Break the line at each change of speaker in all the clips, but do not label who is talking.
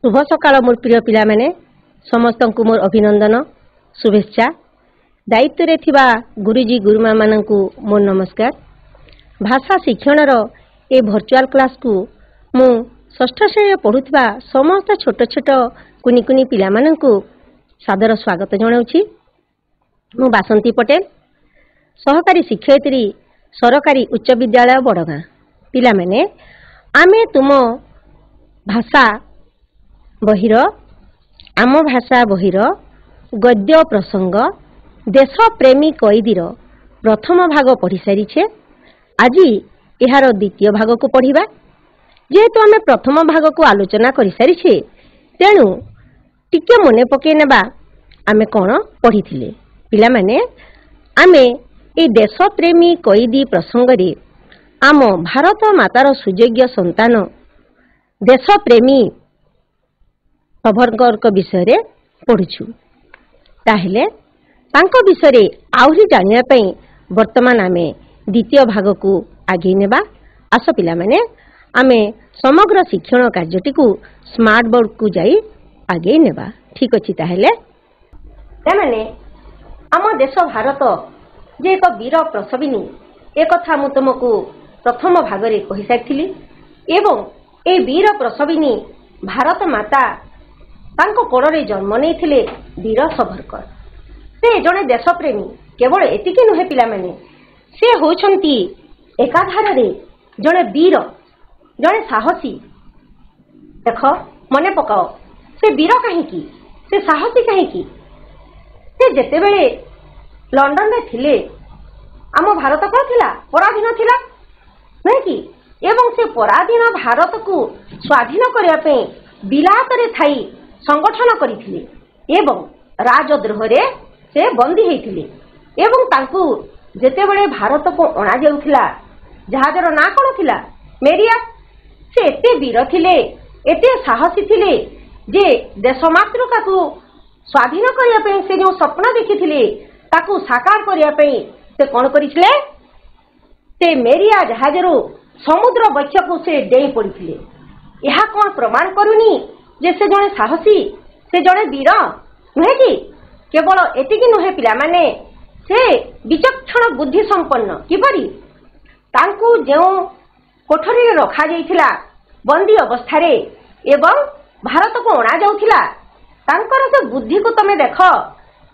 शुभ सकाळ मोर प्रिय पिला माने समस्त को मोर अभिनंदन शुभेच्छा। दायित्व रे थिबा गुरुजी गुरुमा माननकु मोर नमस्कार। भाषा शिक्षणर ए वर्चुअल क्लास को मु षष्ठ श्रेणी पढ़ुथिबा समस्त छोट छोट कुनी कुनी पिला माननकु सादर स्वागत जणाउछि। मु बासंती पटेल सहकारी शिक्षयित्री सरकारी उच्च विद्यालय बड़गां। पिला माने आमे तुम भाषा बहिर आम भाषा बहिर गद्य प्रसंग देश प्रेमी कैदीर प्रथम भाग पढ़ी सारीछे। आज यार द्वितीय भाग को पढ़िबा। जेहेतु आमे प्रथम भाग को आलोचना करि सारीछे तेणु टिके मने पके नेबा आमे कोन पढ़िथिले। पिला माने आमे ए देश प्रेमी कैदी प्रसंग रे आम भारत मातार सुयोग्य संतान देश प्रेमी सावरकर विषय रे पढ़ुछु। ताहेले तांको विषय रे आउरी जानिया पई वर्तमान आमे द्वितीय भाग को आगे नेबा। आस पिला माने आमे समग्र शिक्षण कार्यटी को स्मार्ट बोर्ड को जाई आगे नेबा। ठीक अछि। ताहेले माने आम देश भारत जे एक वीर प्रसविनी एक कथा मु तुमको प्रथम भाग रे कहि सारिथिली एवं ए वीर प्रसविनी भारत माता तांको कोड़े जन्म नहीं वीर सावरकर। से जड़े देशप्रेमी केवल एतिकी नुहे पिला माने से होछंती एकाधार रे जड़े वीर जड़े साहसी। देख मने पकाओ से वीर कहीं से साहसी कहीं से जेते बेले लंडन रे थिले आम भारत को थिला पराधीन थिला नहीं कि एवं से पराधीन भारत को स्वाधीन करने पे बिलात रे थाई संगठन करिथिले एवं राजद्रोह रे से बंदी हेतिले एवं तांकु जेते बेले भारत को अणा जाउथिला जहाजर ना कोन थिला मेरिया। से एते वीर थिले एते साहसी थिले जे देश मातृका को स्वाधीन करिया पे से जो स्वप्न देखिथिले ताकू साकार करिया पे से कोन करिथिले से मेरिया जहाजरो समुद्र वक्ष को से डेई पड़िथिले। यहा कोन प्रमाण करूनी जे से जड़े साहसी से जड़े वीर नुहे कि केवल एतिकी नुहे पिला माने से विचक्षण बुद्धि संपन्न किपरि तांकु जो कोठरी रे रखा जाइथिला बंदी अवस्था रे एवं भारत को अणा जाउथिला तांकर से बुद्धि को तमे देख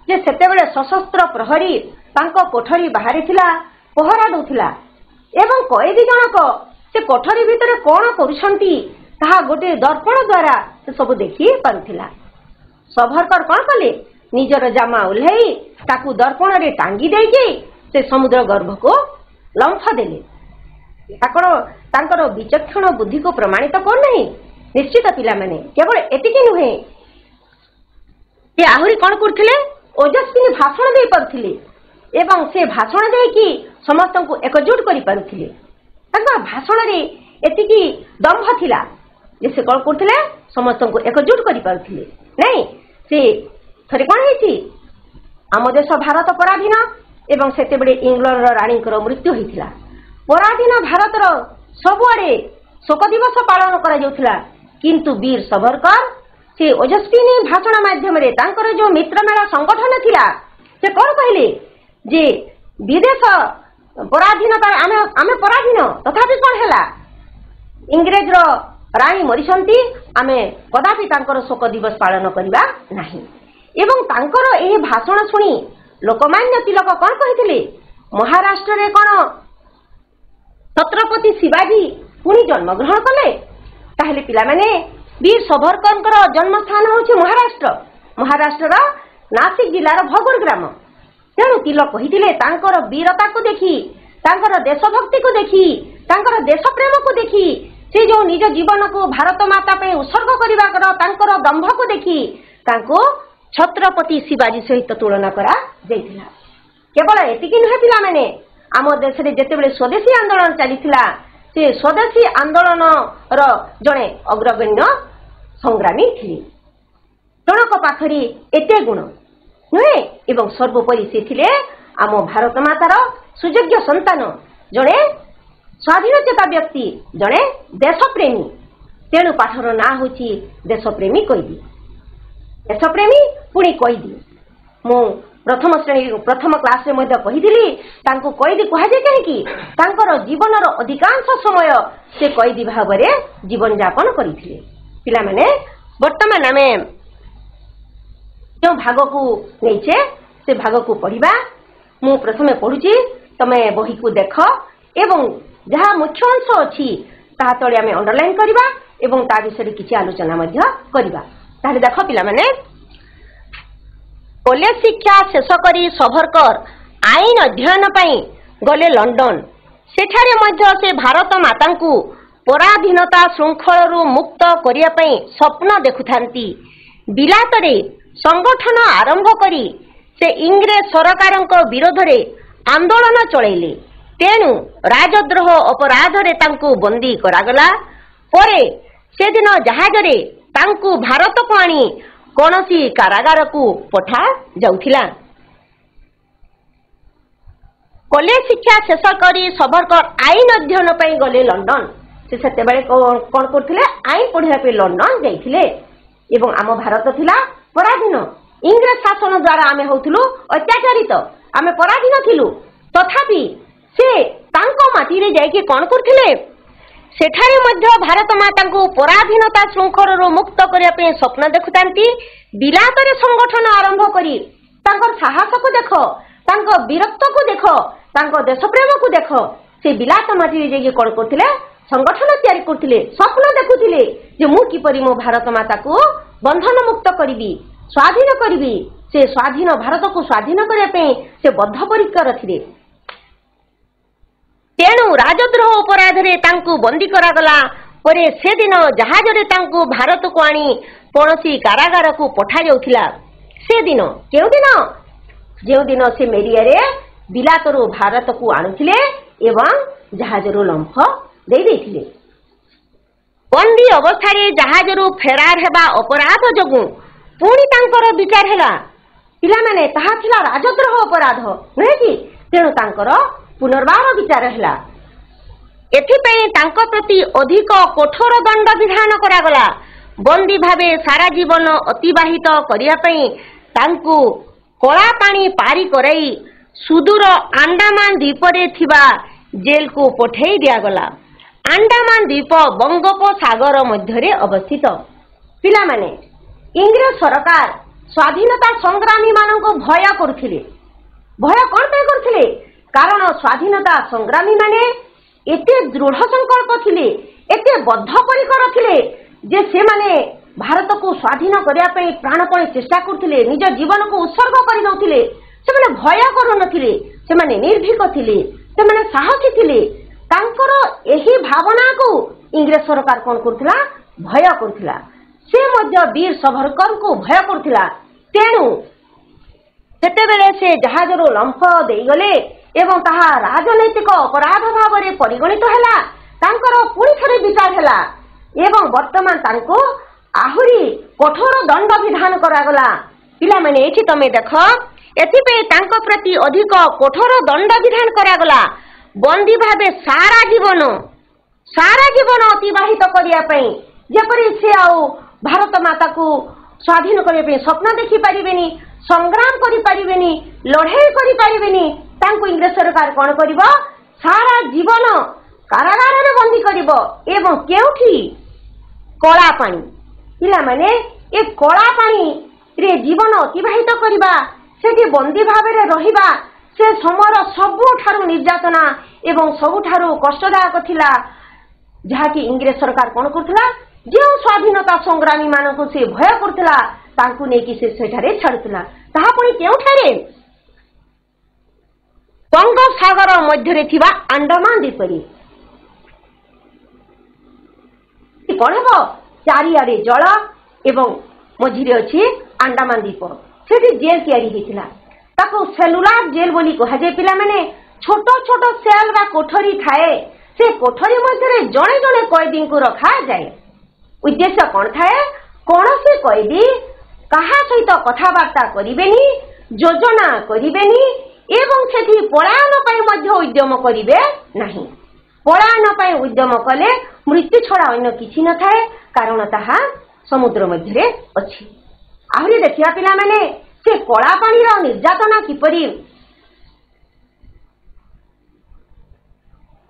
जे सेते बेले सशस्त्र प्रहरी तांको कोठरी बाहरी थिला पहरा दउथिला एवं कैदी जनक से कोठरी भितरे कोन करूछंती ताहा गोटे दर्पण द्वारा से सब देखि पारुथिला। सावरकर कोन कले निजर जामा उल्हेई ताकू दर्पण रे टांगी देकी से समुद्र गर्भ को लंफ देले। तांकर विचक्षण बुद्धि को प्रमाणित कोन नहीं निश्चित पिला माने केवल एतिकी नुहे से आहुरी कोन करथिले ओजस्विनी भाषण दे पारुथिले एवं से भाषण देकी समस्त को एकजुट करि पारुथिले। तांका भाषण रे एतिकी दंभ थिला जे से कोन करथिले समस्त को एकजुट करि पारुथिले नहीं। से थरे कोन हेछि आम देश भारत पराधीन एवं सेते बेले इंग्लैंड रानी को मृत्यु होइथिला। पराधीन भारत रो सबुआडे शोक दिवस पालन करा जाउथिला किंतु वीर सावरकर से ओजस्विनी भाषण माध्यम रे तांकर जो मित्रमेला संगठन थिला से कोन कहले जे विदेश पराधीनता आमे पराधीन तथापि कोन हैला इंग्रेज रो रानी मरिसंती आमे कदापि तांकर शोक दिवस पालन करिबा नाही। एवं तांकर एही भाषण सुनी लोकमान्य तिलक कोन कहिथिले महाराष्ट्र रे कोन छत्रपति शिवाजी पुनी जन्म ग्रहण कले। ताहेले पिला माने वीर सावरकर जन्म स्थान होछि महाराष्ट्र नासिक जिल्लार भगोर ग्राम। तेणु तिलक कहिथिले तांकर वीरता को देखी तांकर देशभक्ति को देखी तांकर देश प्रेम को देखी से जो निज जीवन को भारत माता पे उत्सर्ग करबा तांकर दंभ को देखी तांको छत्रपति शिवाजी सहित तुलना करा जाइथिला। केवल एतिकी नुहे पिला माने आम देश रे जेते बेले स्वदेशी आंदोलन चलीथिला से स्वदेशी आंदोलन रो जणे अग्रगण्य संग्रामी थिले। जनक पाखरी एते गुण नुहे एवं सर्वोपरि से थिले आम भारत मातार सुयोग्य संतान जणे स्वाधीनचेता व्यक्ति जड़े देशप्रेमी तेणु पाठर ना हूँ देशप्रेमी कैदी। देशप्रेमी पुणी कैदी मु प्रथम श्रेणी प्रथम क्लास में कही कैदी कहुए कहीं जीवन अधिकांश समय से कैदी भाव में जीवन यापन करते। पिलामाने वर्तमान आम जो भाग को नहींचे से भाग को पढ़ा मु प्रथमे पढ़ुची तमे बही को देख एवं जहाँ मुख्य अंश अच्छी ता तले आम अंडरलाइन करवा एवं ता विषय किसी आलोचना करवा। देख पिलामाने कॉलेज शिक्षा शेष करी सभरकर आईन अध्ययन पाई गले लंडन। सेठारे मध्य से भारत माता को पराधीनता श्रृंखलरू मुक्त करिया पई स्वप्न देखुथांती। बिलातरे संगठन आरंभ करी से इंग्रेज सरकारक विरोध रे आंदोलन चलैले। तेणु राजद्रोह अपराध रे तांकु बंदी करागला। परे से दिन जहाज रे तांकु भारत को आनी कौनसी कारागार को पठा जाउथिला। कॉलेज शिक्षा शेष करी सभरकर आईन अध्ययन पाई गले लंडन। से सेतेबेले कौन करथिले आईन पढ़िया पे लंडन जाइथिले एवं आम भारत थिला पराधीन। इंग्रेज शासन द्वारा आमे होथिलु अत्याचारित, आमे पराधीन थिलु। तथापि से तांको माटी रे जाई के कोन करथिले सेठारे मध्य भारत माता को पराधीनता श्रृंखलरू मुक्त करिया पे स्वप्न देखुतांती। बिलातरे संगठन आरंभ करी तांकर साहस को देख, तांको वीरत्व को देख, तांको देशप्रेम को देख। से बिलात माटी रे जाई कोन करथिले संगठन तैयारी करथिले, स्वप्न देखुथिले जे मु किपरि मो भारत माता को बंधन मुक्त करिवि, स्वाधीन करिवि। से स्वाधीन भारत को स्वाधीन करिया पे से बद्धपरिकर थिले। तेणु राजद्रोह अपराध रे तांकु बंदी करागला। परे से दिन जहाज रे तांकु भारत को आनी कौनसी कारागार को पठा जाउथिला। से दिन केउ दिन जेउ दिन से मेरिया रे बिलातरू भारत को आणुथिले एवं जहाज रो लंफ दे देथिले। बंदी अवस्था रे जहाज रो फेरार हेबा अपराध जगु पुणी तांकर विचार हैला। पिला माने ताहा थिला राजद्रोह अपराध नहे कि, तेणु तांकर पुनर्बार विचार हैला। एथिपई तांको प्रति अधिक कठोर दंड विधान करागला। बंदी भावे सारा जीवन अतिबाहित करिया पई तांकु कला पानी पारी कराई सुदूर अंडमान द्वीप रे थिबा जेल को पठेई दियागला। अंडमान द्वीप बंगोपसागर मध्य अवस्थित। पिला माने इंग्रेज सरकार स्वाधीनता संग्रामी मानक भय करथिले। भय कोन पे करथिले? कारण स्वाधीनता संग्रामी माने एते दृढ़ संकल्प थिले, एते बद्धपरिकर थिले जे से माने भारत को स्वाधीन करिया पई प्राणपणे चेष्टा करथिले, निज जीवन को उत्सर्ग करि दउथिले। से माने भय करू नथिले, से माने निर्भीक थिले, से माने साहसी थिले। तांकर एही भावना को इंग्रेज सरकार कोन करथिला? भय करथिला। से मध्य वीर सभरकर को भय करथिला। तेणु सेतेबेले से जहाजरो लंफ देई गले एवं ताहा राजनैतिक अपराध भाव में परिगणित हैला। तांकर पुणी थरे विचार हैला एवं वर्तमान तांको आहुरी कठोर दंड विधान करागला। पिला माने एठी तमे देख, एथिपे तांको प्रति अधिक कठोर दंड विधान करागला। बंदी भावे सारा जीवन अतिबाहित करिया पई जेपरि से आउ भारत माता को स्वाधीन करिया पई स्वप्न देखि परिबेनी, संग्राम करि परिबेनी, लड़ाई करि परिबेनी। तांको इंग्रेज सरकार कौन करिबो? सारा जीवन कारागार रे बंदी करिबो एवं केउठी कला पानी। पिला माने ए कला पानी रे जीवन अतिबाहित करिबा, सेठी बंदी भाव रे रहिबा से समर सबुठारु निर्यातना एवं सबुठारु कष्टदायक थिला। जहा कि इंग्रेज सरकार कौन करथिला? जे स्वाधीनता संग्रामी मानकु से भय करथिला तांकु नेकी से सेठारे छाडुथिला। ताहा पुणी केउठारे? बंगोपसागर मध्य थिबा अंडमान द्वीप रे। कौन हेबो? चारिआडे जल एवं मझिरे अछि अंडमान द्वीप। सेठी जेल तैयारी हेतिला। ताको सेलुलार जेल बोली कहा जाय। पिला माने छोट छोट सेल बा कोठरी थाए। से कोठरी मध्य जणे जणे कैदी को रखा जाए। उद्देश्य कौन थाए? कौनसी कैदी कहा सहित कथबार्ता करिबेनी, योजना करिबेनी एवं सेठी पलायन पाई मध्य उद्यम करिवे नाही। पलायन पाई उद्यम कले मृत्यु छड़ा अन्य किछि न थाए कारण ताहा समुद्र मध्य अछि। आहरी देखिया पिला माने से कला पानी निर्यातना किपरि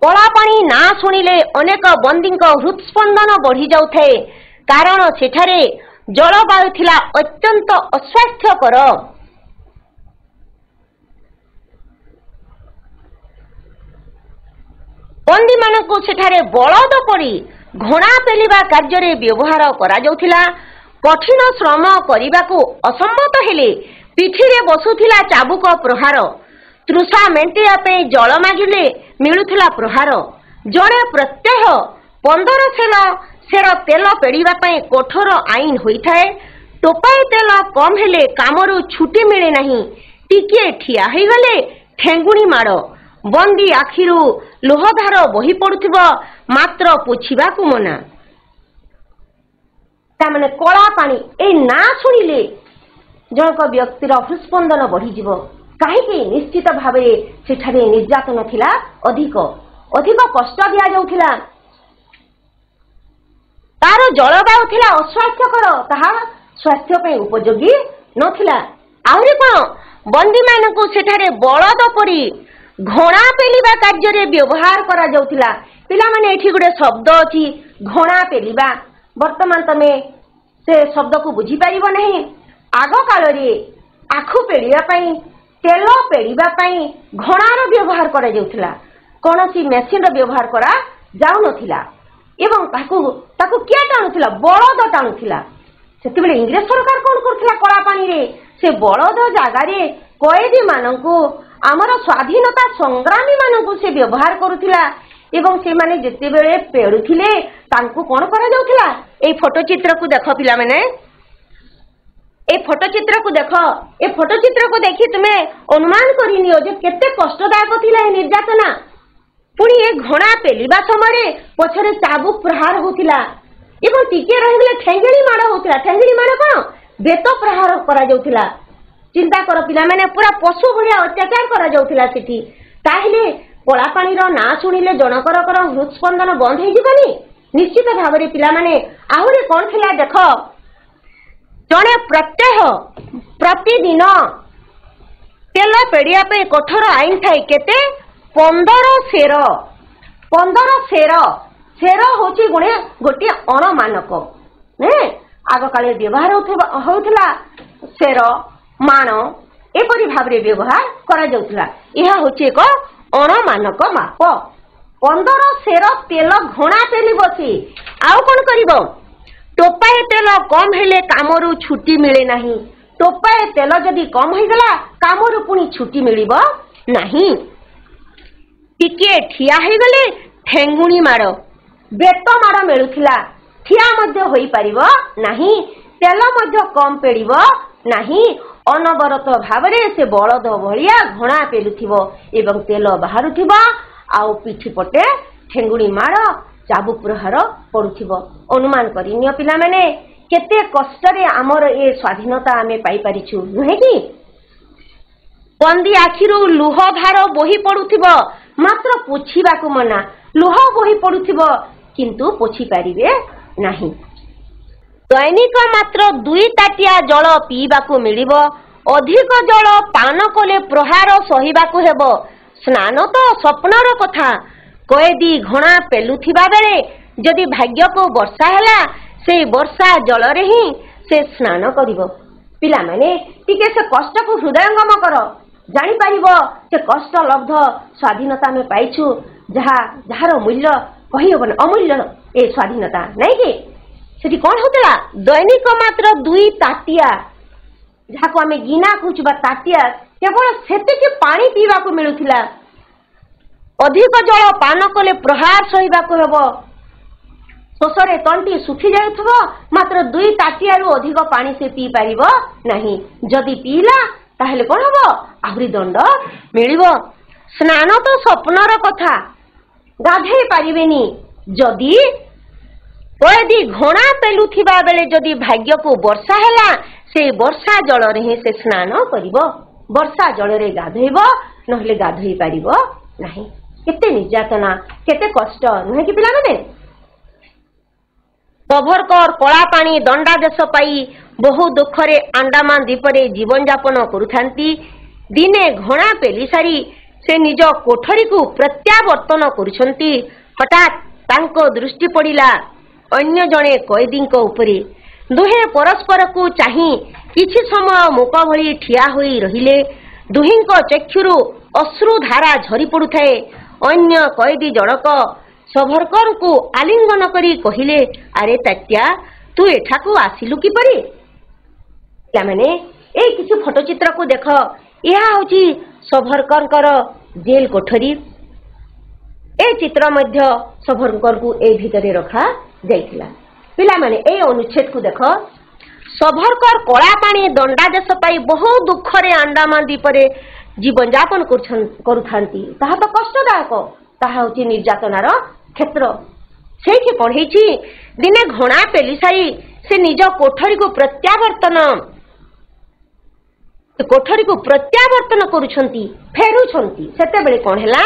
कला पानी ना शुणिले अनेक बंदी हृदस्पंदन बढ़ी जाउथे कारण सेठारे जलवायु थिला अत्यंत अस्वास्थ्यकर। बंदी मानकु सेठारे बलद पड़ी घोड़ा पेलिबा कार्य व्यवहार करा जाउथिला। कठिन श्रम करने असम्मत हेले पिठीरे बसुथिला चाबुक प्रहार। तृषा मेंटिया पे जल मागिले मिलुथिला प्रहार। जड़े प्रत्यह 15 सेर तेल पेड़िबा पई कठोर आईन होइथाए। टोपाए तेल कम हेले कामरू छुट्टी मिले नहीं। टिके ठिया हो गले ठेंगुणी माड़। बंदी आखिरू लोहधार बही पड़ुथिबो मात्र पोछिबा को मना। तामने कला पानी ए ना शुणिले जनक व्यक्तिर हृस्पंदन बढ़ी जीव कहीं निश्चित भाव सेठारे निर्यातन थिला अधिक अधिक कष्ट दिया जाउथिला। तार जलवायु थिला अस्वास्थ्यकर ताहा स्वास्थ्य पे उपयोगी नथिला। आहुरी कोन बंदी मानकु सेठारे बलद परी घोड़ा पेलिबा कार्य व्यवहार करा जाउथिला। पिला माने एठी गुडे शब्द अछि घोड़ा पेलिबा। वर्तमान तमे से शब्द को बुझी परिबो नहीं। आग काल रे आखु पेलिबा पई तेल पेलिबा पई घोड़ार व्यवहार करा जाउथिला। कोनोसी मेसिन रो व्यवहार करा जाउ नथिला एवं ताकू किया टाणुथिला बलद टाणुथिला। सेति बेले इंग्लिश सरकार कोन करथिला कला पानी रे से बलद जागा रे कैदी मानकू आमर स्वाधीनता संग्रामी मानकू से व्यवहार करुथिला एवं से माने जेते बेले पेड़ुथिले तांकू कोन करा जाउथिला। ए फोटो चित्र को देखो पिला माने ए फोटो चित्र को देखो। ए फोटो चित्र को देखि तुमे अनुमान करि नियो जे केते कष्टदायक थिला ए निर्यातना। पुणी ए घोड़ा पेलिबा समय पछरे चाबुक प्रहार होथिला एवं टिके रहिले ठेंगेड़ी माड़ होथिला। ठेंगेड़ी माड़ कोन बेत प्रहार करा जाउथिला। चिंता कर पिला माने पूरा पशु भलिया अत्याचार करा जाउथिला सेठी। ताहिले कला पानी रो ना शुणिले जनकर हृदस्पंदन बंद हो जीवनी निश्चित भाव रे पिला माने आहुरी कोन थिला देख। जणे प्रत्यह प्रतिदिन तेल पेड़िया पे कठोर आईन थाए केते 15 सेर। 15 सेर सेर होची गुणे गोटे अणमानक ने आग काले व्यवहार होउथिला। सेर मान एपरी भाव रे व्यवहार करा जाउथिला। यह होची एक अणमानक माप। 15 सेर तेल घोड़ा पेली बसी आउ कोन करिवो। टोपाए तेल कम हेले कामरू छुट्टी मिले नहीं। टोपाए तेल जदि कम हो गला कामरू पुनी छुट्टी मिलिबो नहीं। टिके ठिया हो गले ठेंगुणी माड़ बेत माड़ मिलुथिला। ठिया मध्य होई परिबो नहीं। तेल मध्य कम पेड़िबो नहीं। अनवरत भाव से बलद भलिया घोड़ा पेलुथिबो एवं तेल बाहरुथिबो आउ पिठी पटे ठेंगुणी माड़ चाबुक प्रहार पड़ुथिबो। अनुमान करिनियो पिला माने केते कष्ट रे हमर ए स्वाधीनता आमे पाई परिछु नहे कि। बंदी आखिरू लुह धार बही पड़ुथिबो मात्र पोछिबा को मना। लुह बही पड़ुथिबो किंतु पोछि पारिबे नाही। दैनिक मात्र 2 ताटिया जल पीबा को मिलिबो। अधिक जल पान कले प्रहार सहिबा को हेबो। स्नान तो स्वप्नर कथा। कैदी घोड़ा पेलुथिबा बेले जदि भाग्य को वर्षा हैला से वर्षा जल रे ही से स्नान करिवो। पिला माने टिके से कष्ट को हृदयंगम कर जानि परिबो से कष्ट लब्ध स्वाधीनता में पाइछु जहा जहार मूल्य कहि होबन अमूल्य ए स्वाधीनता नै कि। सेठी कोन होतला दैनिक मात्र 2 ताटिया जहा को हमें गिना कुचबा ताटिया केवल सेते के पानी पीबा को मिलुथिला। अधिक जल पान कले प्रहार सहिबा को हेबो। शोषरे तंटी सुखी जाउथबो मात्र 2 ताटिया रु अधिक पानी से पी पारिबो नहीं। जदि पीला ताहले कोन हबो आहुरी दंड मिलिबो। स्नान तो स्वप्नर कथा। गाधे पारिबेनी जदि कैदी घोड़ा पेलुथिबा बेले जदि भाग्य को वर्षा हैला से वर्षा जल रे ही से स्नान करिवो। वर्षा जल रे गाधेइबो नहले गाधोई पारिबो नाही। केते निर्यातना केते कष्ट नहे कि पिला माने। ସଭରକର କଳାପାଣି ଦଣ୍ଡାଦେଶ ପାଇ ବହୁ ଦୁଃଖରେ ଆଣ୍ଡାମାନ ଦ୍ୱୀପରେ ଜୀବନଯାପନ କରୁଥାନ୍ତି। ଦିନେ ଘଣା ପେଲି ସାରି ସେ ନିଜ କୋଠରୀକୁ ପ୍ରତ୍ୟାବର୍ତ୍ତନ କରୁଛନ୍ତି। ହଠାତ୍ ତାଙ୍କ ଦୃଷ୍ଟି ପଡ଼ିଲା ଅନ୍ୟ ଜଣେ କଏଦୀଙ୍କ ଉପରେ। ଦୁହେଁ ପରସ୍ପରକୁ ଚାହିଁ କିଛି ସମୟ ମୂକ ଭଳି ଠିଆ ହୋଇ ରହିଲେ। ଦୁହିଁଙ୍କ ଚକ୍ଷୁରୁ ଅଶ୍ରୁଧାରା ଝରି ପଡୁଥାଏ। ଅନ୍ୟ କଏଦୀ ଜଣକ ସଭରକରଙ୍କୁ ଆଲିଙ୍ଗନ କରି କହିଲେ, ଆରେ ତାତ୍ୟା, ତୁ ଏଠାକୁ ଆସିଲୁ କିପରି? ପିଲାମାନେ, ଏଇ କିଛି ଫଟୋଚିତ୍ରକୁ ଦେଖ। ଏହା ହେଉଛି ସଭରକରଙ୍କର ଜେଲ କୋଠରୀ। ଏ ଚିତ୍ର ମଧ୍ୟ ସଭରକରଙ୍କୁ ଏ ଭିତରେ ରଖାଯାଇଥିଲା। ପିଲାମାନେ, ଏଇ ଅନୁଚ୍ଛେଦକୁ ଦେଖ। ସଭରକର କଳାପାଣି ଦଣ୍ଡାଦେଶ ପାଇ ବହୁ ଦୁଃଖରେ ଆଣ୍ଡାମାନ ଦ୍ୱୀପରେ ଜୀବନଯାପନ କରୁଥାନ୍ତି। ତାହା ତ କଷ୍ଟଦାୟକ, ତାହା ହେଉଛି ନିର୍ଯାତନାର କ୍ଷେତ୍ର। ସେଇଠି କଣ ହେଇଛି, ଦିନେ ଘଣା ପେଲି ସାରି ସେ ନିଜ କୋଠରୀକୁ ପ୍ରତ୍ୟାବର୍ତ୍ତନ କରୁଛନ୍ତି, ଫେରୁଛନ୍ତି। ସେତେବେଳେ କଣ ହେଲା,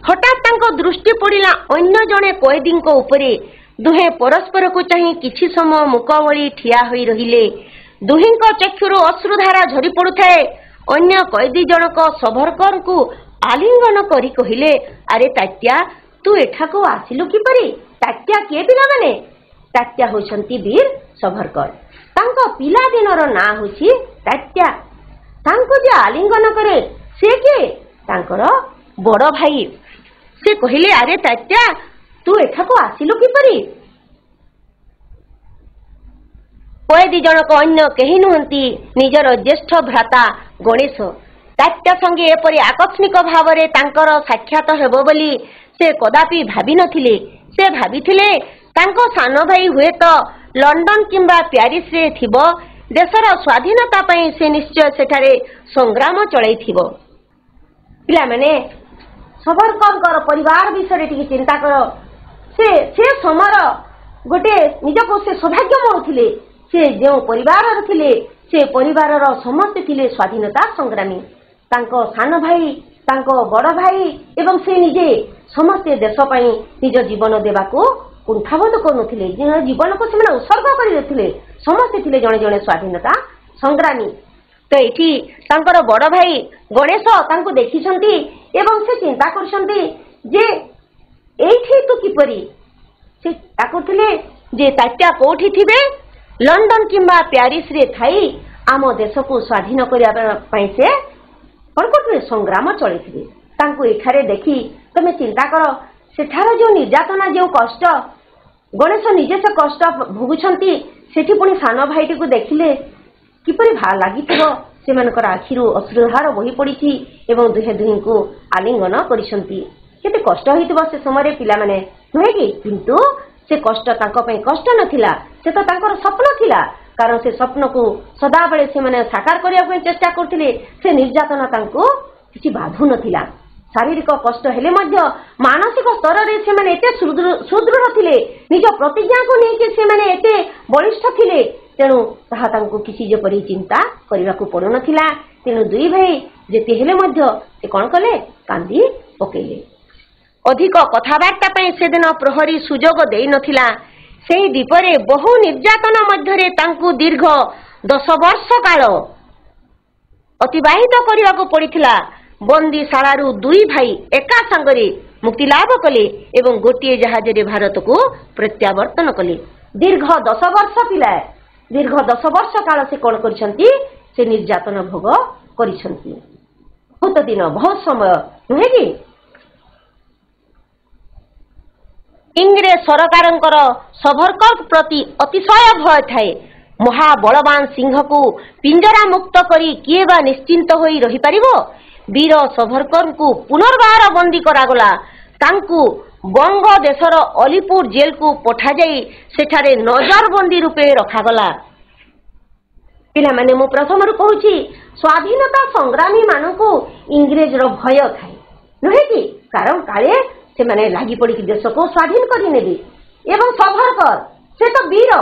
ହଠାତ୍ ତାଙ୍କ ଦୃଷ୍ଟି ପଡ଼ିଲା ଅନ୍ୟ ଜଣେ କଏଦୀଙ୍କ ଉପରେ। ଦୁହେଁ ପରସ୍ପରକୁ ଚାହିଁ କିଛି ସମୟ ମୂକ ଭଳି ଠିଆ ହୋଇ ରହିଲେ। ଦୁହିଁଙ୍କ ଚକ୍ଷୁରୁ ଅଶ୍ରୁଧାରା ଝରି ପଡୁଥାଏ। ଅନ୍ୟ କଏଦୀ ଜଣକ ସଭରକରଙ୍କୁ ଆଲିଙ୍ଗନ କରି କହିଲେ, ଆରେ ତାତ୍ୟା, ତୁ ଏଠାକୁ ଆସିଲୁ କିପରି? ତାତ୍ୟା କିଏ ପିଲାମାନେ? ତାତ୍ୟା ହେଉଛନ୍ତି ବୀର ସଭରକର। ତାଙ୍କ ପିଲାଦିନର ନାଁ ହେଉଛି ତାତ୍ୟା। ତାଙ୍କୁ ଯେ ଆଲିଙ୍ଗନ କରେ ସେ କିଏ? ତାଙ୍କର ବଡ଼ ଭାଇ। ସେ କହିଲେ, ଆରେ ତାତ୍ୟା, ତୁ ଏଠାକୁ ଆସିଲୁ କିପରି? କଏଦୀ ଜଣକ ଅନ୍ୟ କେହି ନୁହନ୍ତି, ନିଜର ଜ୍ୟେଷ୍ଠ ଭ୍ରାତା ଗଣେଶ। ତାତ୍ୟା ସଙ୍ଗେ ଏପରି ଆକସ୍ମିକ ଭାବରେ ତାଙ୍କର ସାକ୍ଷାତ ହେବ ବୋଲି ସେ କଦାପି ଭାବିନଥିଲେ। ସେ ଭାବିଥିଲେ ତାଙ୍କ ସାନ ଭାଇ ହୁଏତ ଲଣ୍ଡନ କିମ୍ବା ପ୍ୟାରିସରେ ଥିବ। ଦେଶର ସ୍ୱାଧୀନତା ପାଇଁ ସେ ନିଶ୍ଚୟ ସେଠାରେ ସଂଗ୍ରାମ ଚଳାଇଥିବ। ପିଲାମାନେ, ସଭରକରଙ୍କର ପରିବାର ବିଷୟରେ ଟିକେ ଚିନ୍ତା କର। ସେ ସମୟର ଗୋଟେ ନିଜକୁ ସେ ସୌଭାଗ୍ୟ ମଣୁଥିଲେ। ସେ ଯେଉଁ ପରିବାରର ଥିଲେ, ସେ ପରିବାରର ସମସ୍ତେ ଥିଲେ ସ୍ୱାଧୀନତା ସଂଗ୍ରାମୀ। ତାଙ୍କ ସାନ ଭାଇ, ତାଙ୍କ ବଡ଼ ଭାଇ ଏବଂ ସେ ନିଜେ ସମସ୍ତେ ଦେଶ ପାଇଁ ନିଜ ଜୀବନ ଦେବାକୁ କୁଣ୍ଠାବୋଧ କରୁନଥିଲେ। ଜୀବନକୁ ସେମାନେ ଉତ୍ସର୍ଗ କରିଦେଉଥିଲେ। ସମସ୍ତେ ଥିଲେ ଜଣେ ଜଣେ ସ୍ୱାଧୀନତା ସଂଗ୍ରାମୀ। ତ ଏଠି ତାଙ୍କର ବଡ଼ ଭାଇ ଗଣେଶ ତାଙ୍କୁ ଦେଖିଛନ୍ତି ଏବଂ ସେ ଚିନ୍ତା କରୁଛନ୍ତି ଯେ ଏଇଠି ତୁ କିପରି? ସେ ଡାକୁଥିଲେ ଯେ ତାତ୍ୟା କୋଉଠି ଥିବେ? ଲଣ୍ଡନ କିମ୍ବା ପ୍ୟାରିସରେ ଥାଇ ଆମ ଦେଶକୁ ସ୍ୱାଧୀନ କରିବା ପାଇଁ ସେ କଣ କରୁଥିଲେ? ସଂଗ୍ରାମ ଚଳେଇଥିବେ। ତାଙ୍କୁ ଏଠାରେ ଦେଖି ତମେ ଚିନ୍ତା କର, ସେଠାର ଯେଉଁ ନିର୍ଯାତନା, ଯେଉଁ କଷ୍ଟ, ଗଣେଶ ନିଜେ ସେ କଷ୍ଟ ଭୋଗୁଛନ୍ତି। ସେଠି ପୁଣି ସାନ ଭାଇଟିକୁ ଦେଖିଲେ କିପରି ଲାଗିଥିବ। ସେମାନଙ୍କର ଆଖିରୁ ଅଶ୍ରୁଧାର ବୋହି ପଡ଼ିଛି ଏବଂ ଦୁହେଁ ଦୁହିଁଙ୍କୁ ଆଲିଙ୍ଗନ କରିଛନ୍ତି। କେତେ କଷ୍ଟ ହୋଇଥିବ ସେ ସମୟରେ ପିଲାମାନେ, ନୁହେଁ କି? କିନ୍ତୁ ସେ କଷ୍ଟ ତାଙ୍କ ପାଇଁ କଷ୍ଟ ନଥିଲା, ସେ ତ ତାଙ୍କର ସ୍ୱପ୍ନ ଥିଲା। କାରଣ ସେ ସ୍ୱପ୍ନକୁ ସଦାବେଳେ ସେମାନେ ସାକାର କରିବା ପାଇଁ ଚେଷ୍ଟା କରୁଥିଲେ। ସେ ନିର୍ଯାତନା ତାଙ୍କୁ କିଛି ବାଧୁ ନଥିଲା। ଶାରୀରିକ କଷ୍ଟ ହେଲେ ମଧ୍ୟ ମାନସିକ ସ୍ତରରେ ସେମାନେ ଏତେ ସୁଦୃଢ଼ ଥିଲେ, ନିଜ ପ୍ରତିଜ୍ଞାକୁ ନେଇକି ସେମାନେ ଏତେ ବଳିଷ୍ଠ ଥିଲେ। ତେଣୁ ତାହା ତାଙ୍କୁ କିଛି ଯେପରି ଚିନ୍ତା କରିବାକୁ ପଡୁନଥିଲା। ତେଣୁ ଦୁଇ ଭାଇ ଯେତେ ହେଲେ ମଧ୍ୟ ସେ କଣ କଲେ? କାନ୍ଦି ପକେଇଲେ। ଅଧିକ କଥାବାର୍ତ୍ତା ପାଇଁ ସେଦିନ ପ୍ରହରୀ ସୁଯୋଗ ଦେଇନଥିଲା। ସେହି ଦ୍ୱୀପରେ ବହୁ ନିର୍ଯାତନା ମଧ୍ୟରେ ତାଙ୍କୁ ଦୀର୍ଘ 10 ବର୍ଷ କାଳ ଅତିବାହିତ କରିବାକୁ ପଡ଼ିଥିଲା। ବନ୍ଦୀଶାଳାରୁ ଦୁଇ ଭାଇ ଏକା ସାଙ୍ଗରେ ମୁକ୍ତିଲାଭ କଲେ ଏବଂ ଗୋଟିଏ ଜାହାଜରେ ଭାରତକୁ ପ୍ରତ୍ୟାବର୍ତ୍ତନ କଲେ। ଦୀର୍ଘ 10 ବର୍ଷ ପିଲା, ଦୀର୍ଘ 10 ବର୍ଷ କାଳ ସେ କଣ କରିଛନ୍ତି? ସେ ନିର୍ଯାତନା ଭୋଗ କରିଛନ୍ତି। ବହୁତ ଦିନ, ବହୁତ ସମୟ, ନୁହେଁ କି? ଇଂରେଜ ସରକାରଙ୍କର ସଭରକର ପ୍ରତି ଅତିଶୟ ଭୟ ଥାଏ। ମହାବଳବାନ ସିଂହକୁ ପିଞ୍ଜରା ମୁକ୍ତ କରି କିଏ ବା ନିଶ୍ଚିନ୍ତ ହୋଇ ରହିପାରିବ? ବୀର ସଭରକରଙ୍କୁ ପୁନର୍ବାର ବନ୍ଦୀ କରାଗଲା। ତାଙ୍କୁ ବଙ୍ଗ ଦେଶର ଅଲିପୁର ଜେଲକୁ ପଠାଯାଇ ସେଠାରେ ନଜରବନ୍ଦୀ ରୂପେ ରଖାଗଲା। ପିଲାମାନେ, ମୁଁ ପ୍ରଥମରୁ କହୁଛି, ସ୍ୱାଧୀନତା ସଂଗ୍ରାମୀ ମାନଙ୍କୁ ଇଂରେଜର ଭୟ ଥାଏ, ନୁହେଁ କି? କାରଣ କାଳେ ସେମାନେ ଲାଗି ପଡ଼ିକି ଦେଶକୁ ସ୍ୱାଧୀନ କରିନେବେ। ଏବଂ ସଭରକର ସେ ତ ବୀର,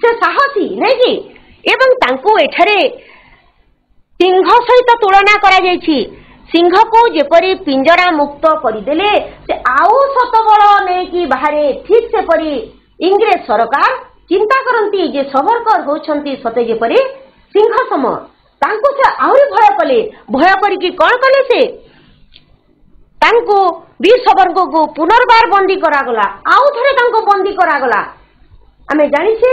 ସେ ସାହସୀ, ନାଇଁ କି? ଏବଂ ତାଙ୍କୁ ଏଠାରେ ସିଂହ ସହିତ ତୁଳନା କରାଯାଇଛି। ସିଂହକୁ ଯେପରି ପିଞ୍ଜରା ମୁକ୍ତ କରିଦେଲେ ସେ ଆଉ ଶତବଳ ନେଇକି ବାହାରେ, ଠିକ୍ ସେପରି ଇଂରେଜ ସରକାର ଚିନ୍ତା କରନ୍ତି ଯେ ସବରକର ହେଉଛନ୍ତି ସତେ ଯେପରି ସିଂହ ସମ। ତାଙ୍କୁ ସେ ଆହୁରି ଭୟ କଲେ। ଭୟ କରିକି କ'ଣ କଲେ? ସେ ତାଙ୍କୁ ବୀର ସବରକରଙ୍କୁ ପୁନର୍ବାର ବନ୍ଦୀ କରାଗଲା। ଆଉ ଥରେ ତାଙ୍କୁ ବନ୍ଦୀ କରାଗଲା। ଆମେ ଜାଣିଛେ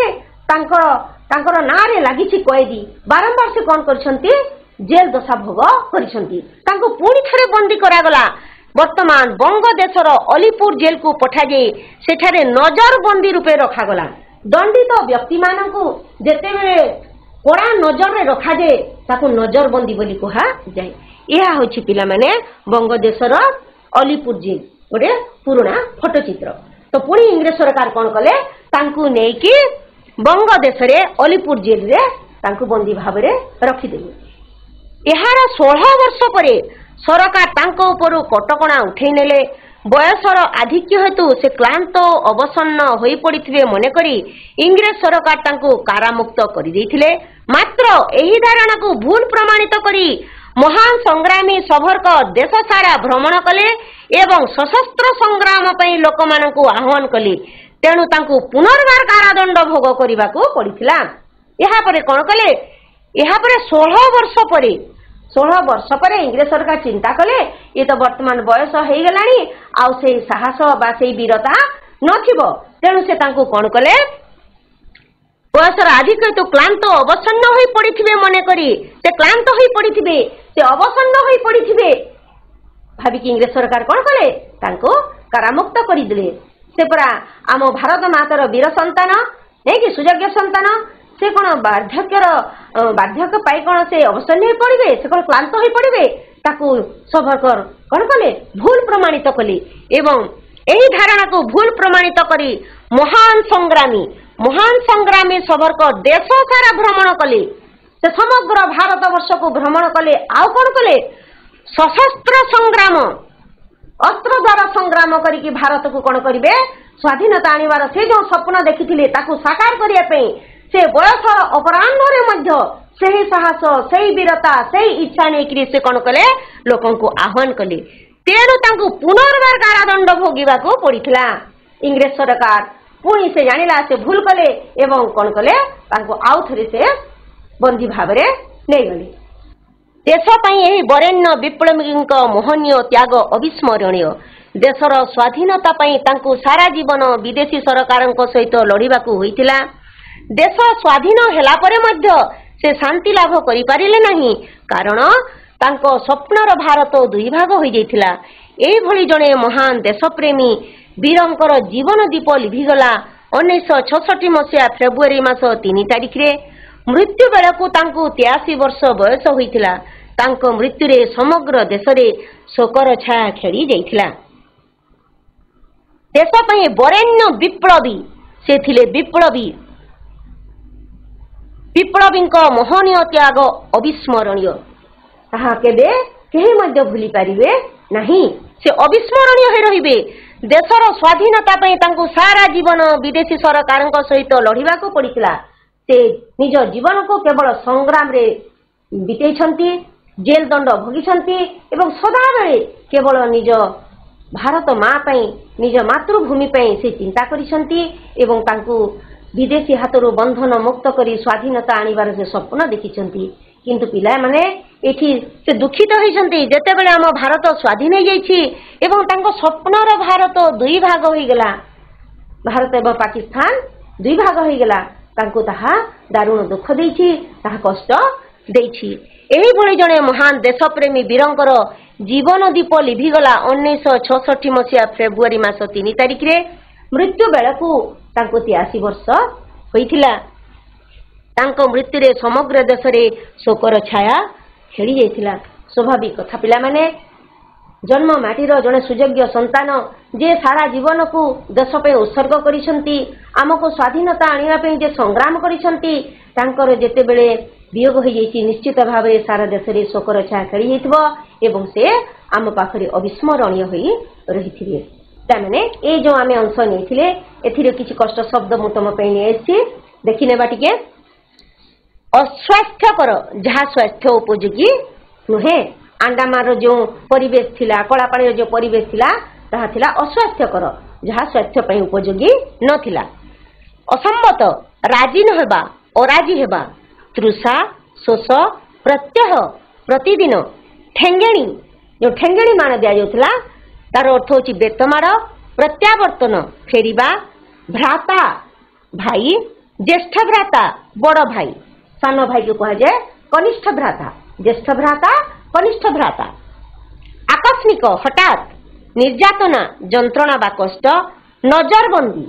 ତାଙ୍କର ନାଁରେ ଲାଗିଛି କଏଦୀ। ବାରମ୍ବାର ସେ କ'ଣ କରିଛନ୍ତି? ଜେଲ ଦଶା ଭୋଗ କରିଛନ୍ତି। ତାଙ୍କୁ ପୁଣି ଥରେ ବନ୍ଦୀ କରାଗଲା। ବର୍ତ୍ତମାନ ବଙ୍ଗଦେଶର ଅଲିପୁର ଜେଲକୁ ପଠାଯାଇ ସେଠାରେ ନଜରବନ୍ଦୀ ରୂପେ ରଖାଗଲା। ଦଣ୍ଡିତ ବ୍ୟକ୍ତିମାନଙ୍କୁ ଯେତେବେଳେ କଡ଼ା ନଜରରେ ରଖାଯାଏ ତାକୁ ନଜରବନ୍ଦୀ ବୋଲି କୁହାଯାଏ। ଏହା ହେଉଛି ପିଲାମାନେ ବଙ୍ଗଦେଶର ଅଲିପୁର ଜେଲ, ଗୋଟେ ପୁରୁଣା ଫଟୋଚିତ୍ର। ତ ପୁଣି ଇଂରେଜ ସରକାର କ'ଣ କଲେ? ତାଙ୍କୁ ନେଇକି ବଙ୍ଗଦେଶରେ ଅଲିପୁର ଜେଲରେ ତାଙ୍କୁ ବନ୍ଦୀ ଭାବରେ ରଖିଦେଲେ। ଏହାର 16 ବର୍ଷ ପରେ ସରକାର ତାଙ୍କ ଉପରୁ କଟକଣା ଉଠାଇ ନେଲେ। ବୟସର ଆଧିକ୍ୟ ହେତୁ ସେ କ୍ଳାନ୍ତ ଅବସନ୍ନ ହୋଇପଡ଼ିଥିବେ ମନେକରି ଇଂରେଜ ସରକାର ତାଙ୍କୁ କାରାମୁକ୍ତ କରିଦେଇଥିଲେ। ମାତ୍ର ଏହି ଧାରଣାକୁ ଭୁଲ ପ୍ରମାଣିତ କରି ମହାନ ସଂଗ୍ରାମୀ ସବରକର ଦେଶ ସାରା ଭ୍ରମଣ କଲେ ଏବଂ ସଶସ୍ତ୍ର ସଂଗ୍ରାମ ପାଇଁ ଲୋକମାନଙ୍କୁ ଆହ୍ୱାନ କଲେ। ତେଣୁ ତାଙ୍କୁ ପୁନର୍ବାର କାରାଦଣ୍ଡ ଭୋଗ କରିବାକୁ ପଡ଼ିଥିଲା। ଏହାପରେ କ'ଣ କଲେ? ଏହାପରେ 16 ବର୍ଷ ପରେ ଇଂରେଜ ସରକାର ଚିନ୍ତା କଲେ ଏ ତ ବର୍ତ୍ତମାନ ବୟସ ହେଇଗଲାଣି, ଆଉ ସେଇ ସାହସ ବା ସେଇ ବୀରତା ନଥିବ। ତେଣୁ ସେ ତାଙ୍କୁ କ'ଣ କଲେ? ବୟସର ଆଧିକ୍ୟ ହେତୁ କ୍ଳାନ୍ତ ଅବସନ୍ନ ହୋଇ ପଡ଼ିଥିବେ ମନେକରି, ସେ କ୍ଳାନ୍ତ ହୋଇ ପଡ଼ିଥିବେ, ସେ ଅବସନ୍ନ ହୋଇ ପଡ଼ିଥିବେ ଭାବିକି ଇଂରେଜ ସରକାର କ'ଣ କଲେ? ତାଙ୍କୁ କାରାମୁକ୍ତ କରିଦେଲେ। ସେ ପରା ଆମ ଭାରତ ମାତାର ବୀର ସନ୍ତାନ, ନାଇଁକି ସୁଯୋଗ୍ୟ ସନ୍ତାନ। ସେ କ'ଣ ବାର୍ଦ୍ଧକ୍ୟ ପାଇ କ'ଣ ସେ ଅବସନ୍ନ ହୋଇ ପଡ଼ିବେ? ସେ କ'ଣ କ୍ଳାନ୍ତ ହୋଇ ପଡ଼ିବେ? ତାକୁ ସବରକର କ'ଣ କଲେ? ଭୁଲ ପ୍ରମାଣିତ କଲେ। ଏବଂ ଏହି ଧାରଣାକୁ ଭୁଲ ପ୍ରମାଣିତ କରି ମହାନ ସଂଗ୍ରାମୀ ସବରକର ଦେଶ ସାରା ଭ୍ରମଣ କଲେ। ସେ ସମଗ୍ର ଭାରତ ବର୍ଷକୁ ଭ୍ରମଣ କଲେ। ଆଉ କ'ଣ କଲେ? ସଶସ୍ତ୍ର ସଂଗ୍ରାମ, ଅସ୍ତ୍ର ଦ୍ୱାରା ସଂଗ୍ରାମ କରିକି ଭାରତକୁ କ'ଣ କରିବେ? ସ୍ୱାଧୀନତା ଆଣିବାର ସେ ଯେଉଁ ସ୍ୱପ୍ନ ଦେଖିଥିଲେ ତାକୁ ସାକାର କରିବା ପାଇଁ ସେ ବୟସର ଅପରାହ୍ନରେ ମଧ୍ୟ ସେହି ସାହସ, ସେହି ବୀରତା, ସେହି ଇଚ୍ଛା ନେଇକରି ସେ କ'ଣ କଲେ? ଲୋକଙ୍କୁ ଆହ୍ୱାନ କଲେ। ତେଣୁ ତାଙ୍କୁ ପୁନର୍ବାର କାରାଦଣ୍ଡ ଭୋଗିବାକୁ ପଡ଼ିଥିଲା। ଇଂରେଜ ସରକାର ପୁଣି ସେ ଜାଣିଲା ସେ ଭୁଲ କଲେ ଏବଂ କ'ଣ କଲେ? ତାଙ୍କୁ ଆଉ ଥରେ ସେ ବନ୍ଦୀ ଭାବରେ ନେଇଗଲେ। ଦେଶ ପାଇଁ ଏହି ବରେଣ୍ୟ ବିପ୍ଳବୀଙ୍କ ମହନୀୟ ତ୍ୟାଗ ଅବିସ୍ମରଣୀୟ। ଦେଶର ସ୍ୱାଧୀନତା ପାଇଁ ତାଙ୍କୁ ସାରା ଜୀବନ ବିଦେଶୀ ସରକାରଙ୍କ ସହିତ ଲଢ଼ିବାକୁ ହୋଇଥିଲା। ଦେଶ ସ୍ୱାଧୀନ ହେଲା ପରେ ମଧ୍ୟ ସେ ଶାନ୍ତି ଲାଭ କରିପାରିଲେ ନାହିଁ, କାରଣ ତାଙ୍କ ସ୍ୱପ୍ନର ଭାରତ ଦୁଇ ଭାଗ ହୋଇଯାଇଥିଲା। ଏହିଭଳି ଜଣେ ମହାନ ଦେଶପ୍ରେମୀ ବୀରଙ୍କର ଜୀବନ ଦୀପ ଲିଭିଗଲା 1966 ମସିହା ଫେବୃଆରୀ ମାସ 3 ତାରିଖରେ। ମୃତ୍ୟୁ ବେଳକୁ ତାଙ୍କୁ 83 ବର୍ଷ ବୟସ ହୋଇଥିଲା। ତାଙ୍କ ମୃତ୍ୟୁରେ ସମଗ୍ର ଦେଶରେ ଶୋକର ଛାୟା ଖେଳି ଯାଇଥିଲା। ଦେଶ ପାଇଁ ବରେଣ୍ୟ ବିପ୍ଳବୀ ସେ ଥିଲେ। ବିପ୍ଳବୀଙ୍କ ମହନୀୟ ତ୍ୟାଗ ଅବିସ୍ମରଣୀୟ। ତାହା କେବେ କେହି ମଧ୍ୟ ଭୁଲି ପାରିବେ ନାହିଁ। ସେ ଅବିସ୍ମରଣୀୟ ହୋଇ ରହିବେ। ଦେଶର ସ୍ୱାଧୀନତା ପାଇଁ ତାଙ୍କୁ ସାରା ଜୀବନ ବିଦେଶୀ ସରକାରଙ୍କ ସହିତ ଲଢ଼ିବାକୁ ପଡ଼ିଥିଲା। ସେ ନିଜ ଜୀବନକୁ କେବଳ ସଂଗ୍ରାମରେ ବିତେଇଛନ୍ତି, ଜେଲ ଦଣ୍ଡ ଭୋଗିଛନ୍ତି ଏବଂ ସଦାବେଳେ କେବଳ ନିଜ ଭାରତ ମା ପାଇଁ, ନିଜ ମାତୃଭୂମି ପାଇଁ ସେ ଚିନ୍ତା କରିଛନ୍ତି ଏବଂ ତାଙ୍କୁ ବିଦେଶୀ ହାତରୁ ବନ୍ଧନ ମୁକ୍ତ କରି ସ୍ୱାଧୀନତା ଆଣିବାର ସେ ସ୍ୱପ୍ନ ଦେଖିଛନ୍ତି। କିନ୍ତୁ ପିଲାମାନେ ଏଠି ସେ ଦୁଃଖିତ ହୋଇଛନ୍ତି ଯେତେବେଳେ ଆମ ଭାରତ ସ୍ୱାଧୀନ ହୋଇଯାଇଛି ଏବଂ ତାଙ୍କ ସ୍ୱପ୍ନର ଭାରତ ଦୁଇ ଭାଗ ହୋଇଗଲା। ଭାରତ ଏବଂ ପାକିସ୍ତାନ ଦୁଇ ଭାଗ ହୋଇଗଲା। ତାଙ୍କୁ ତାହା ଦାରୁଣ ଦୁଃଖ ଦେଇଛି, ତାହା କଷ୍ଟ ଦେଇଛି। ଏହିଭଳି ଜଣେ ମହାନ ଦେଶପ୍ରେମୀ ବୀରଙ୍କର ଜୀବନ ଦୀପ ଲିଭିଗଲା 1966 ମସିହା ଫେବୃଆରୀ ମାସ 3 ତାରିଖରେ। ମୃତ୍ୟୁ ବେଳକୁ ତାଙ୍କୁ 83 ବର୍ଷ ହୋଇଥିଲା। ତାଙ୍କ ମୃତ୍ୟୁରେ ସମଗ୍ର ଦେଶରେ ଶୋକର ଛାୟା ଖେଳି ଯାଇଥିଲା। ସ୍ୱାଭାବିକ କଥା ପିଲାମାନେ, ଜନ୍ମ ମାଟିର ଜଣେ ସୁଯୋଗ୍ୟ ସନ୍ତାନ ଯେ ସାରା ଜୀବନକୁ ଦେଶ ପାଇଁ ଉତ୍ସର୍ଗ କରିଛନ୍ତି, ଆମକୁ ସ୍ୱାଧୀନତା ଆଣିବା ପାଇଁ ଯେ ସଂଗ୍ରାମ କରିଛନ୍ତି, ତାଙ୍କର ଯେତେବେଳେ ବିୟୋଗ ହୋଇଯାଇଛି ନିଶ୍ଚିତ ଭାବରେ ସାରା ଦେଶରେ ଶୋକର ଛାୟା ଖେଳି ଯାଇଥିବ ଏବଂ ସେ ଆମ ପାଖରେ ଅବିସ୍ମରଣୀୟ ହୋଇ ରହିଥିବେ। ତାମାନେ ଏଇ ଯେଉଁ ଆମେ ଅଂଶ ନେଇଥିଲେ ଏଥିରେ କିଛି କଷ୍ଟ ଶବ୍ଦ ମୁଁ ତମ ପାଇଁ ନେଇ ଆସିଛି, ଦେଖିନେବା ଟିକେ। ଅସ୍ୱାସ୍ଥ୍ୟକର ଯାହା ସ୍ୱାସ୍ଥ୍ୟ ଉପଯୋଗୀ ନୁହେଁ। ଆଣ୍ଡାମାନର ଯେଉଁ ପରିବେଶ ଥିଲା, କଳାପାଣିର ଯେଉଁ ପରିବେଶ ଥିଲା ତାହା ଥିଲା ଅସ୍ୱାସ୍ଥ୍ୟକର, ଯାହା ସ୍ୱାସ୍ଥ୍ୟ ପାଇଁ ଉପଯୋଗୀ ନଥିଲା। असम्मत राजी न हेबा अराजी हेबा तृषा शोष प्रत्यह प्रतिदिन ठेंगेणी जो ठेंगेणी मान दिया जाउथला तार अर्थ होची बेतमाड़ प्रत्यावर्तन फेरिबा भ्राता भाई ज्येष्ठ भ्राता बड़ भाई सान भाई को कह जाए कनिष्ठ भ्राता ज्येष्ठ भ्राता कनिष्ठ भ्राता आकस्मिक हठात निर्यातना जंत्रणा बा कष्ट नजरबंदी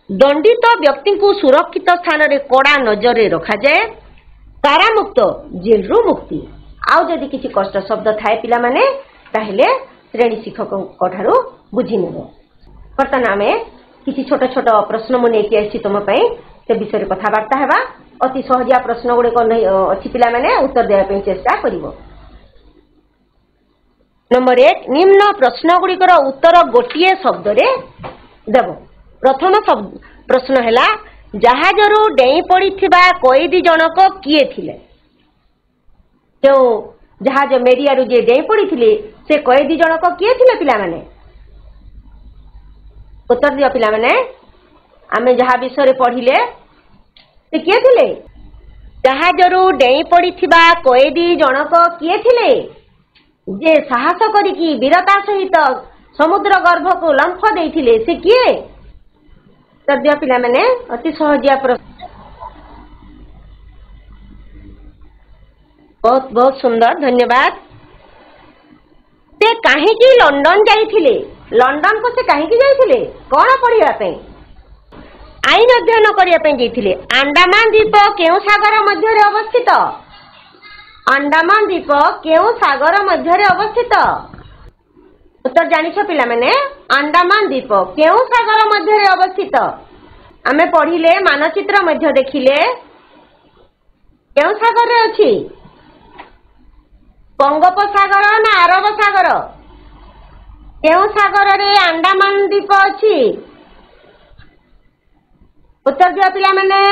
दंडित व्यक्ति को सुरक्षित स्थान रे कड़ा नजर रे रखा जाए कारामुक्त जेल रु मुक्ति आउ जदि किसी कष्ट शब्द थाए पिला माने ताहेले श्रेणी शिक्षक ठारू बुझी नेबो। बर्तमान आमे किसी छोट छोट प्रश्न मु नेकी आछि तुम पई से विषय कथबार्ता हेबा अति सहजिया प्रश्न गुड़े अच्छी पिला माने उत्तर देवा चेष्टा करिवो। नंबर 1 निम्न प्रश्न गुड़िकर उत्तर गोटिए शब्द रे देव। प्रथम प्रश्न है जहाजरू डेई पड़िथिबा कैदी जनक किए थिले जो जहाज मेरियारू जे डेई पड़िथिले से कैदी जनक किए थिले पिला माने उत्तर दियो पिला माने आमे जहा विषय पढ़िले से किए थिले जहाजरू डेई पड़िथिबा कैदी जनक किए थिले जे साहस करिकी वीरता सहित समुद्र गर्भ को लंफ देइथिले से किए दिया पिला माने अति सहजिया प्रश्न बहुत बहुत सुंदर धन्यवाद। से कहीं की लंदन जाइथिले लंदन को से कहीं की जाइथिले कौन पढ़िया पे आईन अध्ययन करिया पे जाइथिले अंडमान द्वीप केउ सागर मध्य रे अवस्थित अंडमान द्वीप केउ सागर मध्य रे अवस्थित उत्तर जानिछ पिला माने अंडमान द्वीप केउ सागर मध्य रे अवस्थित आमे पढ़िले मानचित्र मध्य देखिले केउ सागर रे अछि बंगोपसागर ना अरब सागर केउ सागर रे अंडमान द्वीप अछि उत्तर दिया पिला माने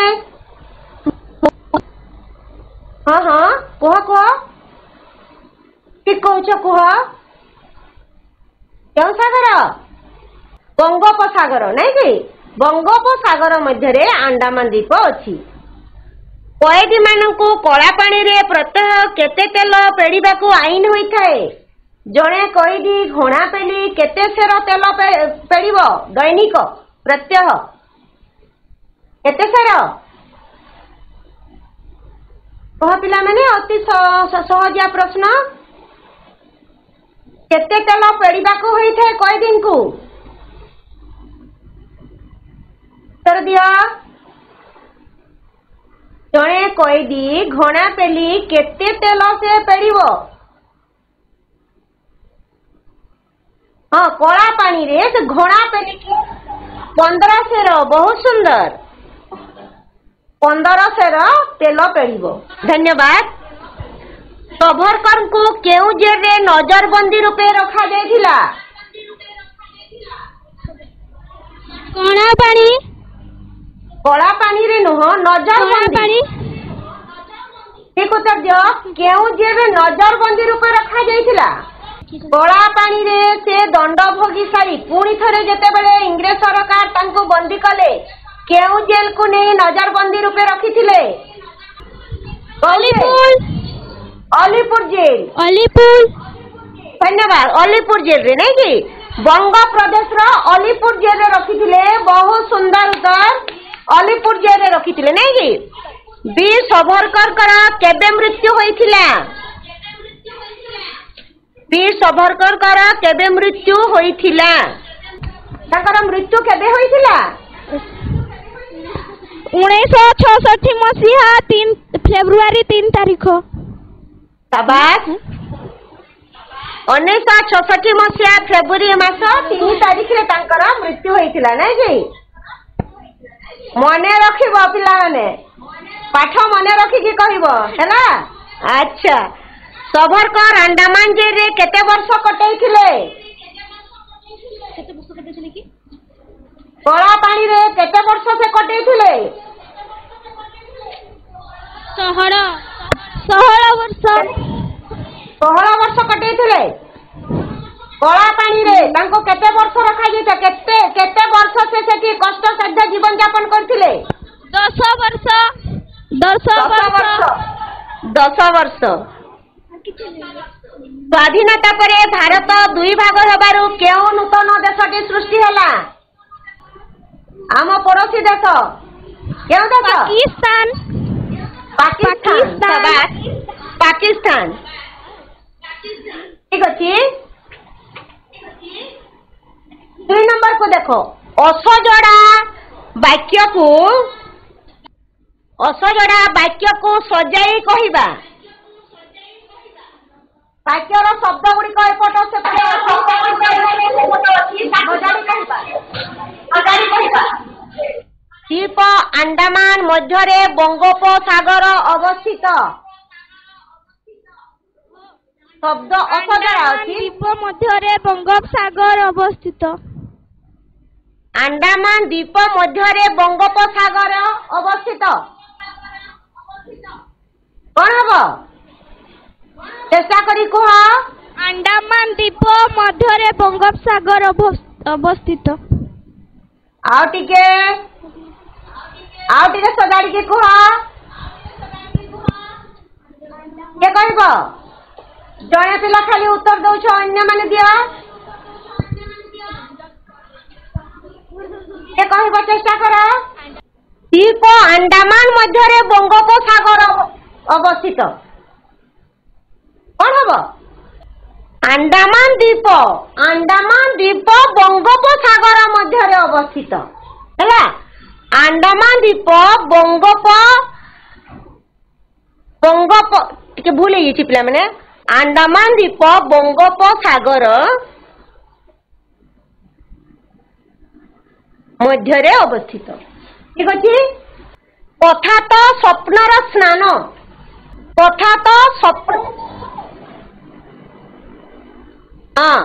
हाँ हाँ कुह कुह ठीक कहछ कुह केउ सागर बंगोपसागर नहीं कि बंगोपसागर मध्य रे अंडमान द्वीप अछि कैदी मानकु कला पानी रे प्रत्यह केते तेल पेड़िबा को आईन होई थाए जणे कैदी घोणा पेली केते सेर तेल पेड़िबो दैनिक प्रत्यह केते सेर कह पिला माने अति सहजिया प्रश्न केते तेल पेड़िबा को होई थाए कैदी को उत्तर दिया जणे कैदी घोणा पेली केते तेल से पेड़िबो हाँ कला पानी रे से घोणा पेली 15 सेर बहुत सुंदर 15 सेर तेल पेड़िबो। धन्यवाद। सभरकर को केउ जेल रे नजरबंदी रूपे रखा जायथिला
कणा पानी
कला पानी रे नुह नजरबंदी ठीक उत्तर दियो केउ जेल रे नजरबंदी रूपे रखा जायथिला कला पानी रे से दंड भोगी सारी पुणी थरे जेते बेले इंग्रेज सरकार तांको बंदी कले केउ जेल को नहीं नजरबंदी रूपे रखिथिले अलीपुर जेल
अलीपुर
धन्यवाद अलीपुर जेल रे नहीं कि बंग प्रदेश रो अलीपुर जेल रे रखिथिले बहुत सुंदर उत्तर अलीपुर जेल रे रखिथिले नहीं कि वीर सावरकर करा केबे मृत्यु होइथिला वीर सावरकर करा केबे मृत्यु होइथिला ताकर मृत्यु केबे होइथिला
1966 मसीहा 3 फेब्रुआरी 3 तारिख
शाबाश 1966 मसीहा फेब्रुआरी मास 3 तारिख रे तांकर मृत्यु होइथिला नै कि मने रखिबो पिला माने पाठ मने रखि कि कहिबो हैला। अच्छा सावरकर अंडमान जेल रे केते वर्ष कटैथिले कला पानी रे केते वर्ष से कटैथिले
16 वर्ष
16 वर्ष कटैथिले कला पानी रे तांको केते वर्ष रखा गई केते केते वर्ष से सेठी कष्ट साध्य जीवन यापन करथिले
10 वर्ष 10 वर्ष
10 वर्ष स्वाधीनता परे भारत दुई भाग हेबारु केउ नूतन देशटी सृष्टि होला आम पड़ोसी देश केउ देश
पाकिस्तान
पाकिस्तान पाकिस्तान ठीक अछि 2 नंबर को देखो असजड़ा वाक्य को सजाई कहिबा वाक्यर शब्द गुड़िक एपट द्वीप अंडमान मध्य बंगोपसागर अवस्थित शब्द असजड़ा
द्वीप मध्य बंगोपसागर अवस्थित
अंडमान द्वीप मध्य बंगोपसागर अवस्थित कौन हम चेष्टा करी कह
अंडमान द्वीप मध्य बंगोपसागर अवस्थित
आउ टिके सजाड़ी के कह के कहब जड़े पिला खाली उत्तर दौछ अन्य माने दिया के कहब चेष्टा कर द्वीप अंडमान मध्य बंगोपसागर अवस्थित कौन हम अंडमान द्वीप बंगोपसागर मध्य अवस्थित है अंडमान द्वीप बंगोप भूल पे मैंने अंडमान द्वीप बंगोपसागर मध्य अवस्थित ठीक अच्छे कथा तो स्वप्नर स्नान कथा तो स्वप्न हाँ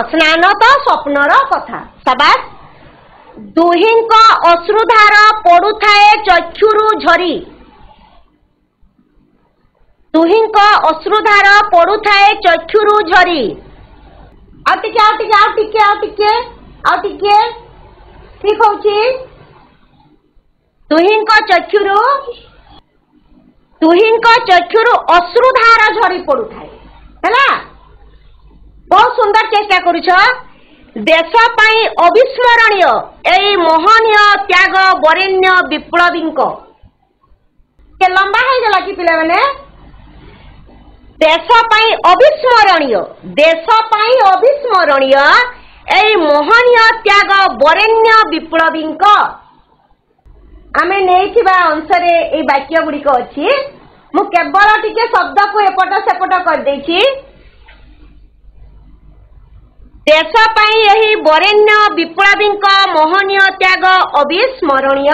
स्नान तो स्वप्नर कथा सबास दुहिंक अश्रुधार पड़ुथाए चक्षुरु झरी दुहिंक अश्रुधार पड़ुथाए चक्षुरु झरी आउ टिके ठीक होची दुहिंक चक्षुरु अश्रुधार झरी पड़ुथाए हैला बहुत सुंदर चेष्टा करुछ देश पाई अविस्मरणीय एई मोहनीय त्याग वरेण्य विप्लवी के लंबा हो गला कि पिला माने देश पाई अविस्मरणीय एई मोहनीय त्याग वरेण्य विप्लवी आमे नेइथिबा अंशरे एई वाक्य गुड़िक अछि मु केवल टिके शब्द को एपट सेपट कर देछि देश पाई यही वरेण्य विप्लवी मोहनीय त्याग अविस्मरणीय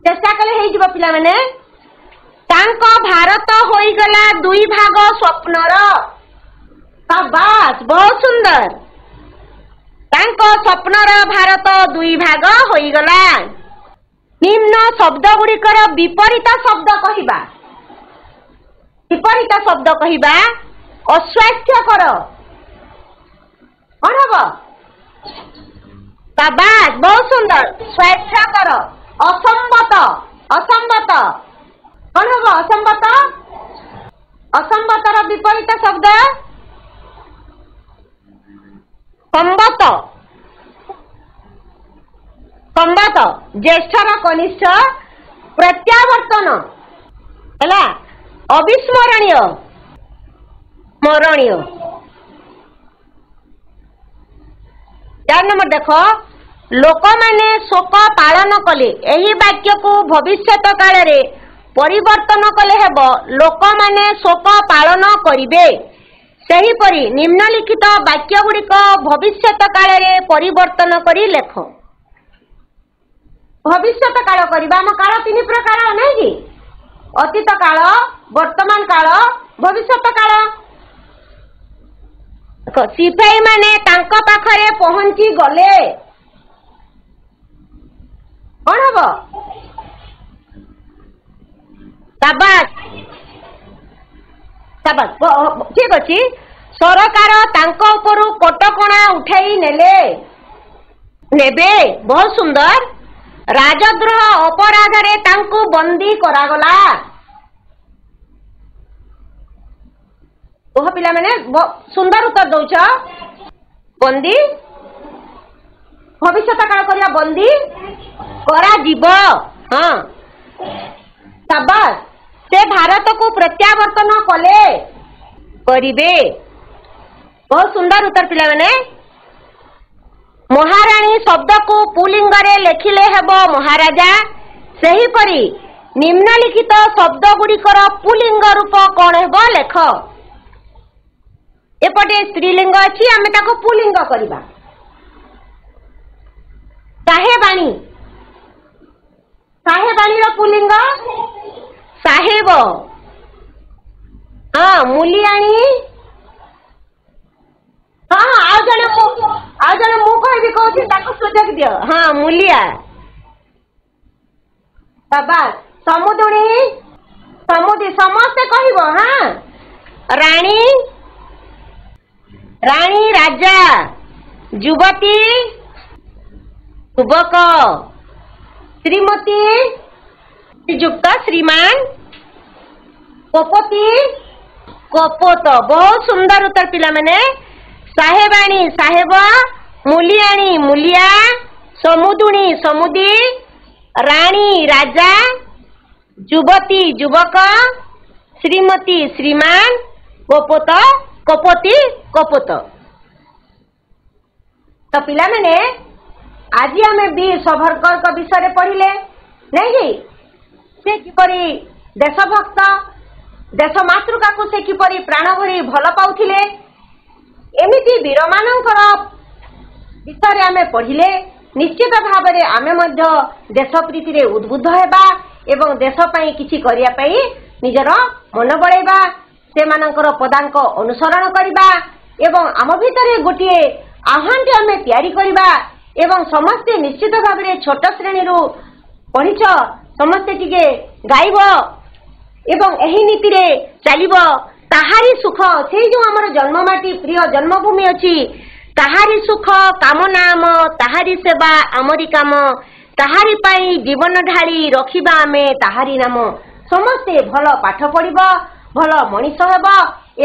चेष्टा कले हे जिवो पिला माने तांको भारत होई गला दुई भाग स्वप्नर शाबाश बहुत सुंदर तांको स्वप्नर भारत दुई भाग होई गला निम्न शब्द गुड़िकर विपरीत शब्द कहिबा अस्वास्थ्यकर कौन हम शाबाश बहुत सुंदर स्वास्थ्यकर असंबत कौन हम असंबतर विपरीत शब्द संबत ज्येष्ठर कनिष्ठ प्रत्यावर्तन है अविस्मरणीय स्मरणीय 4 नंबर देख लोक माने शोक पालन कले एही वाक्य को भविष्यत काल रे परिवर्तन कले हेब लोक माने शोक पालन करिवे सही परी निम्नलिखित वाक्य गुड़िक भविष्यत काल रे परिवर्तन करी लेख भविष्यत काल करबा हम काल 3 प्रकार नै कि अतीत काल वर्तमान काल भविष्यत काल सिपाही माने तांको पाखरे पहुंची गले कौन हब शाबाश ठीक अच्छी ସରକାର ତାଙ୍କ ଉପରୁ କଟକଣା ଉଠାଇ ନେବେ। ବହୁତ ସୁନ୍ଦର। ରାଜଦ୍ରୋହ ଅପରାଧରେ ତାଙ୍କୁ ବନ୍ଦୀ କରାଗଲା। କୁହ ପିଲାମାନେ, ସୁନ୍ଦର ଉତ୍ତର ଦଉଛ। ବନ୍ଦୀ, ଭବିଷ୍ୟତ କାଳ କରିବା, ବନ୍ଦୀ କରାଯିବ। ହଁ, ସାବାସ୍। ସେ ଭାରତକୁ ପ୍ରତ୍ୟାବର୍ତ୍ତନ କରିବେ। ବହୁତ ସୁନ୍ଦର ଉତ୍ତର ପିଲାମାନେ। ମହାରାଣୀ ଶବ୍ଦକୁ ପୁଲିଙ୍ଗରେ ଲେଖିଲେ ହେବ ମହାରାଜା। ସେହିପରି ନିମ୍ନଲିଖିତ ଶବ୍ଦ ଗୁଡ଼ିକର ପୁଲିଙ୍ଗ ରୂପ କଣ ହେବ ଲେଖ। ଏପଟେ ସ୍ତ୍ରୀଲିଙ୍ଗ ଅଛି, ଆମେ ତାକୁ ପୁଲିଙ୍ଗ କରିବା। ସାହେବାଣୀ, ସାହେବାଣୀର ପୁଲିଙ୍ଗ ସାହେବ। ହଁ, ମୂଲିଆଣୀ। ହଁ, ଆଉ ଜଣେ ମୁଁ କହିବି କହୁଛି, ତାକୁ ସୁଯୋଗ ଦିଅ। ହଁ, ମୂଲିଆ। ସାବାସ୍। ସମୁଦୁଣୀ, ସମୁଦି, ସମସ୍ତେ କହିବ। ହଁ, ରାଣୀ, ରାଣୀ ରାଜା। ଯୁବତୀ ଯୁବକ। ଶ୍ରୀମତୀ ଶ୍ରୀଯୁକ୍ତ ଶ୍ରୀମାନ। କପୋତୀ କପୋତ। ବହୁତ ସୁନ୍ଦର ଉତ୍ତର ପିଲାମାନେ। ସାହେବାଣୀ ସାହେବ, ମୂଲିଆଣୀ ମୂଲିଆ, ସମୁଦୁଣୀ ସମୁଦି, ରାଣୀ ରାଜା, ଯୁବତୀ ଯୁବକ, ଶ୍ରୀମତୀ ଶ୍ରୀମାନ, କପୋତ କପୋତୀ କପୋତ। ତ ପିଲାମାନେ, ଆଜି ଆମେ ବୀର ସାଭରକରଙ୍କ ବିଷୟରେ ପଢିଲେ, ନାଇଁ କି? ସେ କିପରି ଦେଶଭକ୍ତ, ଦେଶ ମାତୃକାକୁ ସେ କିପରି ପ୍ରାଣ ଭରି ଭଲ ପାଉଥିଲେ, ଏମିତି ବୀରମାନଙ୍କର ବିଷୟରେ ଆମେ ପଢିଲେ। ନିଶ୍ଚିତ ଭାବରେ ଆମେ ମଧ୍ୟ ଦେଶ ପ୍ରୀତିରେ ଉଦ୍ବୁଦ୍ଧ ହେବା ଏବଂ ଦେଶ ପାଇଁ କିଛି କରିବା ପାଇଁ ନିଜର ମନ ବଳେଇବା, ସେମାନଙ୍କର ପଦାଙ୍କ ଅନୁସରଣ କରିବା ଏବଂ ଆମ ଭିତରେ ଗୋଟିଏ ଆହ୍ୱାନଟି ଆମେ ତିଆରି କରିବା ଏବଂ ସମସ୍ତେ ନିଶ୍ଚିତ ଭାବରେ ଛୋଟ ଶ୍ରେଣୀରୁ ପଢିଛ, ସମସ୍ତେ ଟିକେ ଗାଇବ ଏବଂ ଏହି ନୀତିରେ ଚାଲିବ। ତାହାରି ସୁଖ, ସେଇ ଯୋଉ ଆମର ଜନ୍ମମାଟି ପ୍ରିୟ ଜନ୍ମଭୂମି ଅଛି, ତାହାରି ସୁଖ କାମନା ଆମ, ତାହାରି ସେବା ଆମରି କାମ, ତାହାରି ପାଇଁ ଜୀବନ ଢାଳି ରଖିବା ଆମେ ତାହାରି ନାମ। ସମସ୍ତେ ଭଲ ପାଠ ପଢିବ, ଭଲ ମଣିଷ ହେବ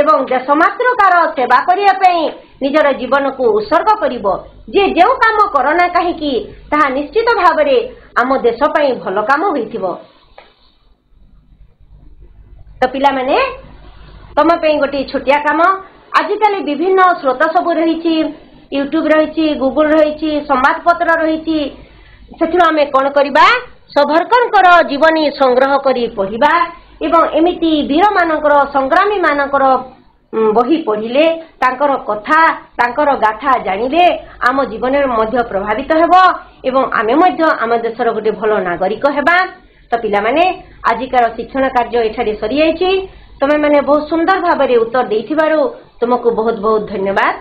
ଏବଂ ଦେଶ ମାତୃକାର ସେବା କରିବା ପାଇଁ ନିଜର ଜୀବନକୁ ଉତ୍ସର୍ଗ କରିବ। ଯେ ଯେଉଁ କାମ କରନା କାହିଁକି, ତାହା ନିଶ୍ଚିତ ଭାବରେ ଆମ ଦେଶ ପାଇଁ ଭଲ କାମ ହୋଇଥିବ। ତ ପିଲାମାନେ, ତମ ପାଇଁ ଗୋଟିଏ ଛୋଟିଆ କାମ। ଆଜିକାଲି ବିଭିନ୍ନ ସ୍ରୋତ ସବୁ ରହିଛି, ୟୁଟ୍ୟୁବ ରହିଛି, ଗୁଗୁଲ ରହିଛି, ସମ୍ବାଦପତ୍ର ରହିଛି। ସେଥିରୁ ଆମେ କଣ କରିବା, ସାଭରକରଙ୍କର ଜୀବନୀ ସଂଗ୍ରହ କରି ପଢିବା ଏବଂ ଏମିତି ବୀରମାନଙ୍କର, ସଂଗ୍ରାମୀ ମାନଙ୍କର ବହି ପଢିଲେ, ତାଙ୍କର କଥା, ତାଙ୍କର ଗାଥା ଜାଣିଲେ ଆମ ଜୀବନରେ ମଧ୍ୟ ପ୍ରଭାବିତ ହେବ ଏବଂ ଆମେ ମଧ୍ୟ ଆମ ଦେଶର ଗୋଟେ ଭଲ ନାଗରିକ ହେବା। ତ ପିଲାମାନେ, ଆଜିକାର ଶିକ୍ଷଣ କାର୍ଯ୍ୟ ଏଠାରେ ସରିଯାଇଛି। ତମେ ମାନେ ବହୁତ ସୁନ୍ଦର ଭାବରେ ଉତ୍ତର ଦେଇଥିବାରୁ ତୁମକୁ ବହୁତ ବହୁତ ଧନ୍ୟବାଦ।